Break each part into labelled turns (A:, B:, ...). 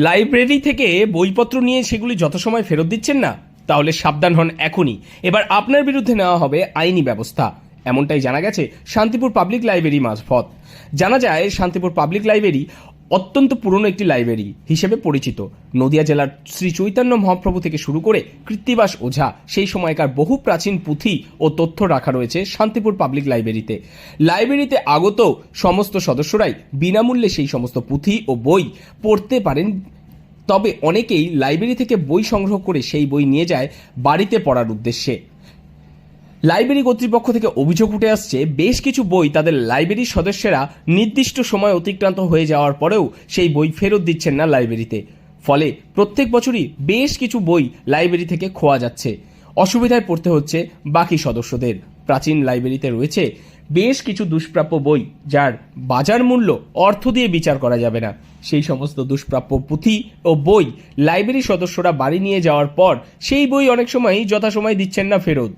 A: Library থেকে বইপত্র নিয়ে সেগুলি যথাসময় ফেরত দিচ্ছেন না, তাহলে সাবধান হন এখনই। এবার আপনার বিরুদ্ধে নেওয়া হবে আইনি ব্যবস্থা, এমনটাই জানা গেছে শান্তিপুর পাবলিক লাইব্রেরি মারফত। জানা যায় শান্তিপুর পাবলিক লাইব্রেরি অত্যন্ত পুরনো একটি লাইব্রেরি হিসেবে পরিচিত। নদিয়া জেলার শ্রী চৈতন্য মহাপ্রভু থেকে শুরু করে কৃত্তিবাস ওঝা সেই সময়কার বহু প্রাচীন পুঁথি ও তথ্য রাখা রয়েছে শান্তিপুর পাবলিক লাইব্রেরিতে। লাইব্রেরিতে আগত সমস্ত সদস্যরাই বিনামূল্যে সেই সমস্ত পুঁথি ও বই পড়তে পারেন। তবে অনেকেই লাইব্রেরি থেকে বই সংগ্রহ করে সেই বই নিয়ে যায় বাড়িতে পড়ার উদ্দেশ্যে। লাইব্রেরি কর্তৃপক্ষ থেকে অভিযোগ উঠে আসছে, বেশ কিছু বই তাদের লাইব্রেরির সদস্যরা নির্দিষ্ট সময় অতিক্রান্ত হয়ে যাওয়ার পরেও সেই বই ফেরত দিচ্ছেন না লাইব্রেরিতে। ফলে প্রত্যেক বছরই বেশ কিছু বই লাইব্রেরি থেকে খোয়া যাচ্ছে। অসুবিধায় পড়তে হচ্ছে বাকি সদস্যদের। প্রাচীন লাইব্রেরিতে রয়েছে বেশ কিছু দুষ্প্রাপ্য বই, যার বাজার মূল্য অর্থ দিয়ে বিচার করা যাবে না। সেই সমস্ত দুষ্প্রাপ্য পুঁথি ও বই লাইব্রেরির সদস্যরা বাড়ি নিয়ে যাওয়ার পর সেই বই অনেক সময় যথাসময় দিচ্ছেন না ফেরত।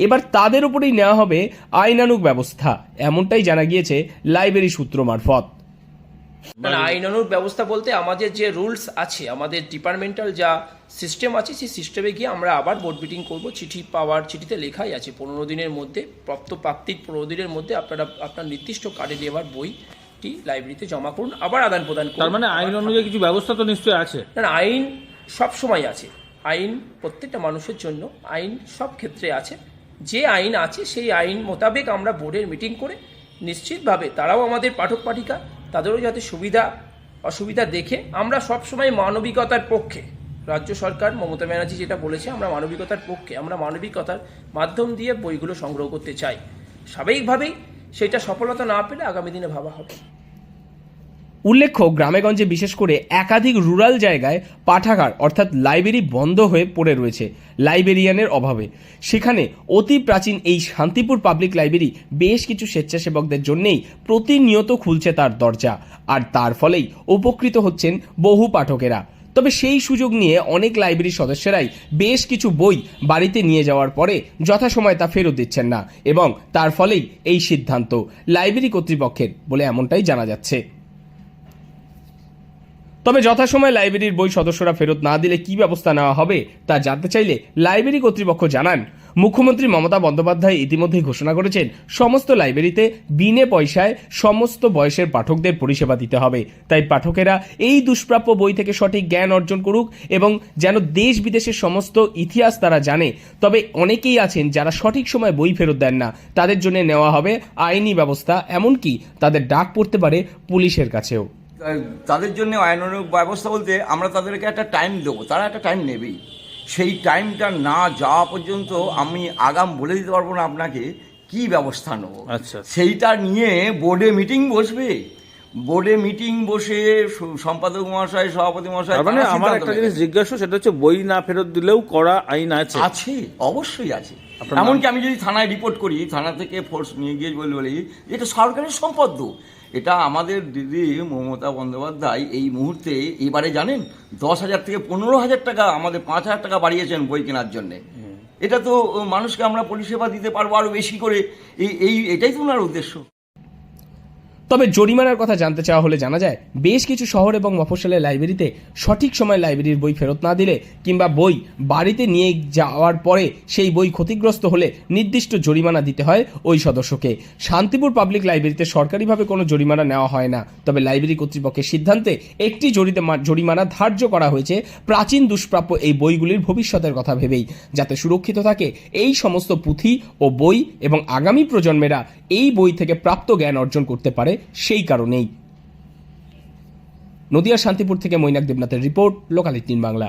A: এবার তাদের উপরেই নেওয়া হবে আইনানুগ ব্যবস্থা, এমনটাই জানা গিয়েছে লাইব্রেরি সূত্র মারফত।
B: আইনানুগ ব্যবস্থা বলতে আমাদের যে রুলস আছে, আমাদের ডিপার্টমেন্টাল যা সিস্টেম আছে, সেই সিস্টেমে গিয়ে আমরা আবার বোর্ড মিটিং করব। চিঠি পাওয়ার চিঠিতে লেখাই আছে 15 দিনের মধ্যে, প্রাপ্তির 15 দিনের মধ্যে আপনারা আপনার নির্দিষ্ট কার্ডে দেওয়ার বইটি লাইব্রেরিতে জমা করুন, আবার আদান প্রদান করুন।
C: তার মানে আইন অনুযায়ী কিছু ব্যবস্থা তো নিশ্চয়ই আছে?
B: না, আইন সব সময় আছে। আইন প্রত্যেকটা মানুষের জন্য আইন সব ক্ষেত্রে আছে। যে আইন আছে সেই আইন মোতাবেক আমরা বোর্ডের মিটিং করে নিশ্চিতভাবে তারাও আমাদের পাঠক পাঠিকা, তাদেরও যাতে সুবিধা অসুবিধা দেখে, আমরা সবসময় মানবিকতার পক্ষে। রাজ্য সরকার মমতা ব্যানার্জি যেটা বলেছে, আমরা মানবিকতার পক্ষে, আমরা মানবিকতার মাধ্যম দিয়ে বইগুলো সংগ্রহ করতে চাই। স্বাভাবিকভাবেই সেটা সফলতা না পেলে আগামী দিনে ভাবা হবে।
A: উল্লেখ্য, গ্রামেগঞ্জে বিশেষ করে একাধিক রুরাল জায়গায় পাঠাগার অর্থাৎ লাইব্রেরি বন্ধ হয়ে পড়ে রয়েছে লাইব্রেরিয়ানের অভাবে। সেখানে অতি প্রাচীন এই শান্তিপুর পাবলিক লাইব্রেরি বেশ কিছু স্বেচ্ছাসেবকদের জন্যেই প্রতিনিয়ত খুলছে তার দরজা, আর তার ফলেই উপকৃত হচ্ছেন বহু পাঠকেরা। তবে সেই সুযোগ নিয়ে অনেক লাইব্রেরির সদস্যরাই বেশ কিছু বই বাড়িতে নিয়ে যাওয়ার পরে যথাসময়ে তা ফেরত দিচ্ছেন না, এবং তার ফলেই এই সিদ্ধান্ত লাইব্রেরি কর্তৃপক্ষের বলে এমনটাই জানা যাচ্ছে। তবে যথাসময়ে লাইব্রেরির বই সদস্যরা ফেরত না দিলে কি ব্যবস্থা নেওয়া হবে তা জানতে চাইলে লাইব্রেরি কর্তৃপক্ষ জানান, মুখ্যমন্ত্রী মমতা বন্দ্যোপাধ্যায় ইতিমধ্যেই ঘোষণা করেছেন সমস্ত লাইব্রেরিতে বিনে পয়সায় সমস্ত বয়সের পাঠকদের পরিষেবা দিতে হবে। তাই পাঠকেরা এই দুষ্প্রাপ্য বই থেকে সঠিক জ্ঞান অর্জন করুক এবং যেন দেশ বিদেশের সমস্ত ইতিহাস তারা জানে। তবে অনেকেই আছেন যারা সঠিক সময় বই ফেরত দেন না, তাদের জন্য নেওয়া হবে আইনি ব্যবস্থা, এমনকি তাদের ডাক পড়তে পারে পুলিশের কাছেও।
D: তাদের জন্য আইনানুগ ব্যবস্থা বলতে আমরা তাদেরকে একটা টাইম দেবো, তারা একটা টাইম নেবেই। সেই টাইমটা না যাওয়া পর্যন্ত আমি আগাম বলে দিতে পারবো না আপনাকে কি ব্যবস্থা নেবো।
C: আচ্ছা,
D: সেইটা নিয়ে বোর্ডে মিটিং বসবে, বোর্ডে মিটিং বসে সম্পাদক মহাশয়, সভাপতি মহাশয়।
C: মানে আমার একটা জিনিস জিজ্ঞাসা, সেটা হচ্ছে বই না ফেরত দিলেও করা আইন আছে?
D: আছে, অবশ্যই আছে। এমনকি আমি যদি থানায় রিপোর্ট করি, থানা থেকে ফোর্স নিয়ে গিয়ে বলি এটা সরকারের সম্পদ। এটা আমাদের দিদি মমতা বন্দ্যোপাধ্যায় এই মুহূর্তে এবারে জানেন 10,000 থেকে 15,000 টাকা, আমাদের 5,000 টাকা বাড়িয়েছেন বই কেনার জন্যে। এটা তো মানুষকে আমরা পরিষেবা দিতে পারবো আরো বেশি করে, এটাই তো ওনার উদ্দেশ্য।
A: তবে জরিমানার কথা জানতে চাওয়া হলে জানা যায়, বেশ কিছু শহর এবং মফস্বলের লাইব্রেরিতে সঠিক সময় লাইব্রেরির বই ফেরত না দিলে কিংবা বই বাড়িতে নিয়ে যাওয়ার পরে সেই বই ক্ষতিগ্রস্ত হলে নির্দিষ্ট জরিমানা দিতে হয় ওই সদস্যকে। শান্তিপুর পাবলিক লাইব্রেরিতে সরকারিভাবে কোনো জরিমানা নেওয়া হয় না, তবে লাইব্রেরি কর্তৃপক্ষের সিদ্ধান্তে একটি জরিমানা ধার্য করা হয়েছে প্রাচীন দুষ্প্রাপ্য এই বইগুলির ভবিষ্যতের কথা ভেবেই, যাতে সুরক্ষিত থাকে এই সমস্ত পুঁথি ও বই এবং আগামী প্রজন্মেরা এই বই থেকে প্রাপ্ত জ্ঞান অর্জন করতে পারে। সেই কারণেই। নদিয়ার শান্তিপুর থেকে মৈনাক দেবনাথের রিপোর্ট, লোকাল 18 বাংলা।